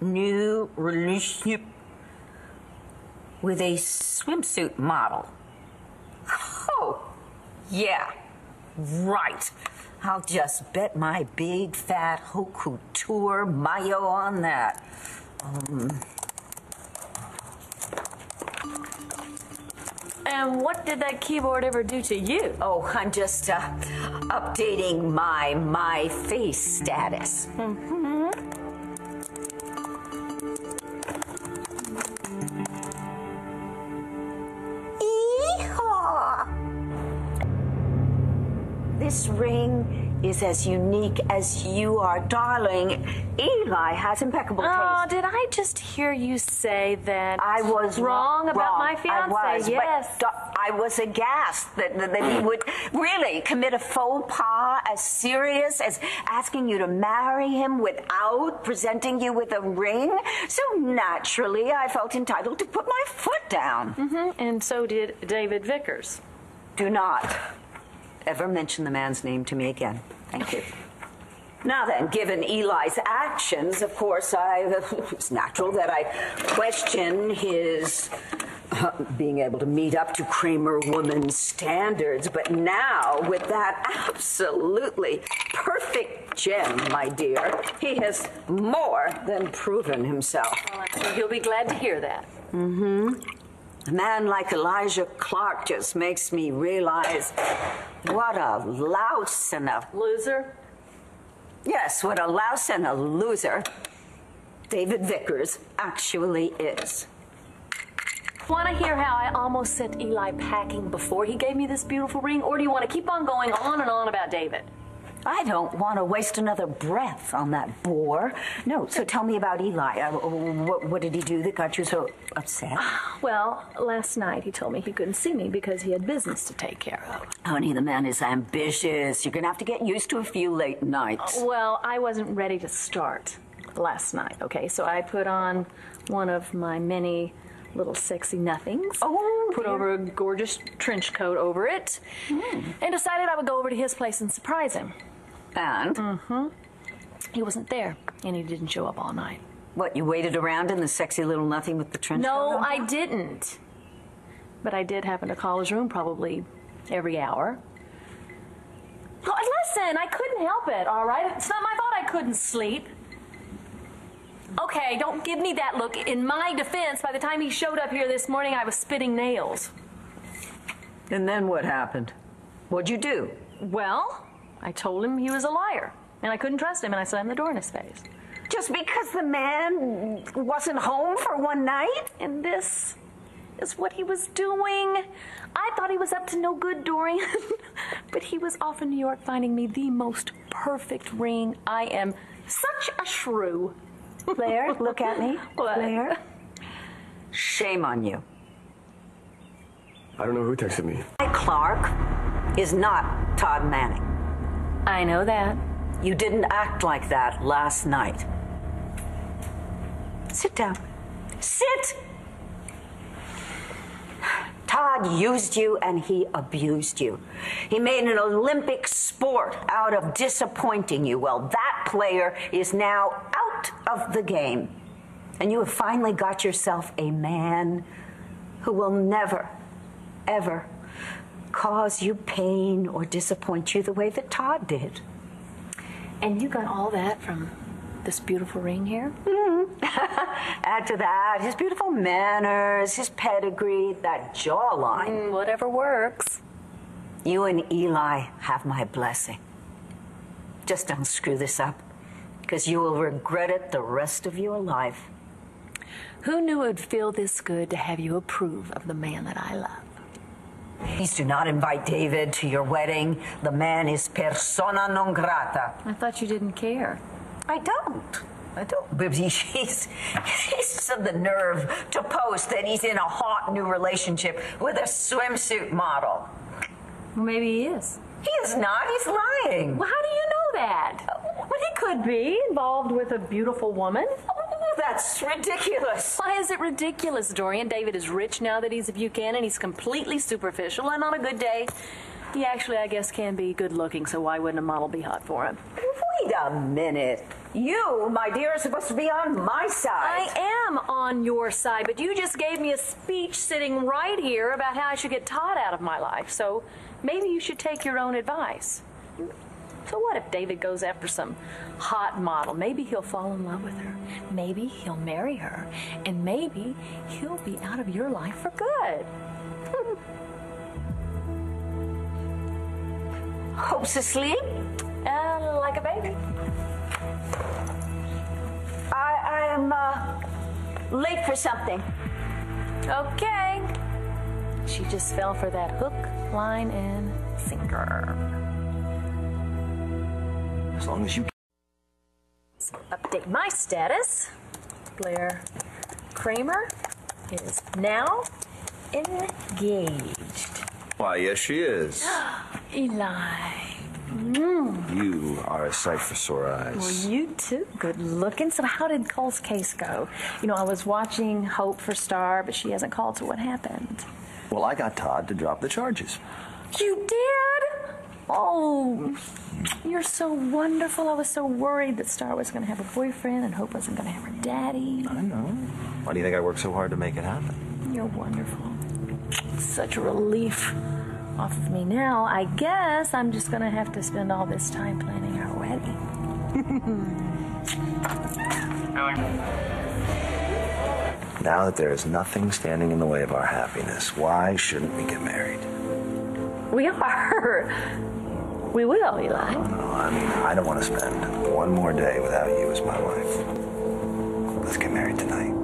new relationship with a swimsuit model. Oh, yeah, right. I'll just bet my big fat haute couture mayo on that. And what did that keyboard ever do to you? Oh, I'm just updating my face status. Yeehaw! This ring is as unique as you are, darling. Eli has impeccable taste. Oh, did I just hear you say that I was wrong about my fiance? I was, yes. but I was aghast that he would really commit a faux pas as serious as asking you to marry him without presenting you with a ring. So naturally, I felt entitled to put my foot down. And so did David Vickers. Do not ever mention the man's name to me again. Thank you. Now then, given Eli's actions, of course, it's natural that I question his being able to meet up to Kramer woman's standards. But now, with that absolutely perfect gem, my dear, he has more than proven himself. Well, I'm sure he'll be glad to hear that. A man like Elijah Clark just makes me realize what a louse and a... Loser? Yes, what a louse and a loser David Vickers actually is. Want to hear how I almost sent Eli packing before he gave me this beautiful ring? Or do you want to keep on going on and on about David? I don't want to waste another breath on that bore. No, so tell me about Eli. What did he do that got you so upset? Well, last night he told me he couldn't see me because he had business to take care of. Honey, the man is ambitious. You're going to have to get used to a few late nights. Well, I wasn't ready to start last night, okay? So I put on one of my many little sexy nothings. Oh, put over a gorgeous trench coat over it. And decided I would go over to his place and surprise him. And? He wasn't there, and he didn't show up all night. What, you waited around in the sexy little nothing with the trench coat No, on? I didn't. But I did happen to call his room probably every hour. Oh, listen, I couldn't help it, all right? It's not my fault I couldn't sleep. Okay, don't give me that look. In my defense, by the time he showed up here this morning, I was spitting nails. And then what happened? What'd you do? Well, I told him he was a liar, and I couldn't trust him, and I slammed the door in his face. Just because the man wasn't home for one night? And this is what he was doing. I thought he was up to no good, Dorian. But he was off in New York finding me the most perfect ring. I am such a shrew. Blair, look at me. What? Blair. Shame on you. I don't know who texted me. Clark is not Todd Manning. I know that. You didn't act like that last night. Sit down. Sit! Todd used you and he abused you. He made an Olympic sport out of disappointing you. Well, that player is now out of the game. And you have finally got yourself a man who will never, ever cause you pain or disappoint you the way that Todd did. And you got all that from this beautiful ring here? Add to that his beautiful manners, his pedigree, that jawline. Whatever works. You and Eli have my blessing. Just don't screw this up, because you will regret it the rest of your life. Who knew it would feel this good to have you approve of the man that I love? Please do not invite David to your wedding. The man is persona non grata. I thought you didn't care. I don't. But he's of the nerve to post that he's in a hot new relationship with a swimsuit model. Well, maybe he is. He is not. He's lying. Well, how do you know that? Well, he could be involved with a beautiful woman. Oh, that's ridiculous. Why is it ridiculous, Dorian? David is rich now that he's a Buchanan. He's completely superficial, and on a good day, he actually, I guess, can be good looking, so why wouldn't a model be hot for him? Wait a minute. You, my dear, are supposed to be on my side. I am on your side, but you just gave me a speech sitting right here about how I should get Todd out of my life. So maybe you should take your own advice. So what if David goes after some hot model? Maybe he'll fall in love with her. Maybe he'll marry her. And maybe he'll be out of your life for good. Hope's asleep? Like a baby. I'm late for something. Okay. She just fell for that hook, line, and sinker. As long as you... So update my status. Blair Kramer is now engaged. Why, yes, she is. Eli. You are a sight for sore eyes. Well, you too. Good looking. So how did Cole's case go? You know, I was watching Hope for Star, but she hasn't called, so what happened? Well, I got Todd to drop the charges. You did? Oh, you're so wonderful. I was so worried that Star was going to have a boyfriend and Hope wasn't going to have her daddy. I know. Why do you think I worked so hard to make it happen? You're wonderful. Such a relief off of me now. I guess I'm just going to have to spend all this time planning our wedding. Now that there is nothing standing in the way of our happiness, why shouldn't we get married? We are. We will, Eli. No, I mean, I don't want to spend one more day without you as my wife. Let's get married tonight.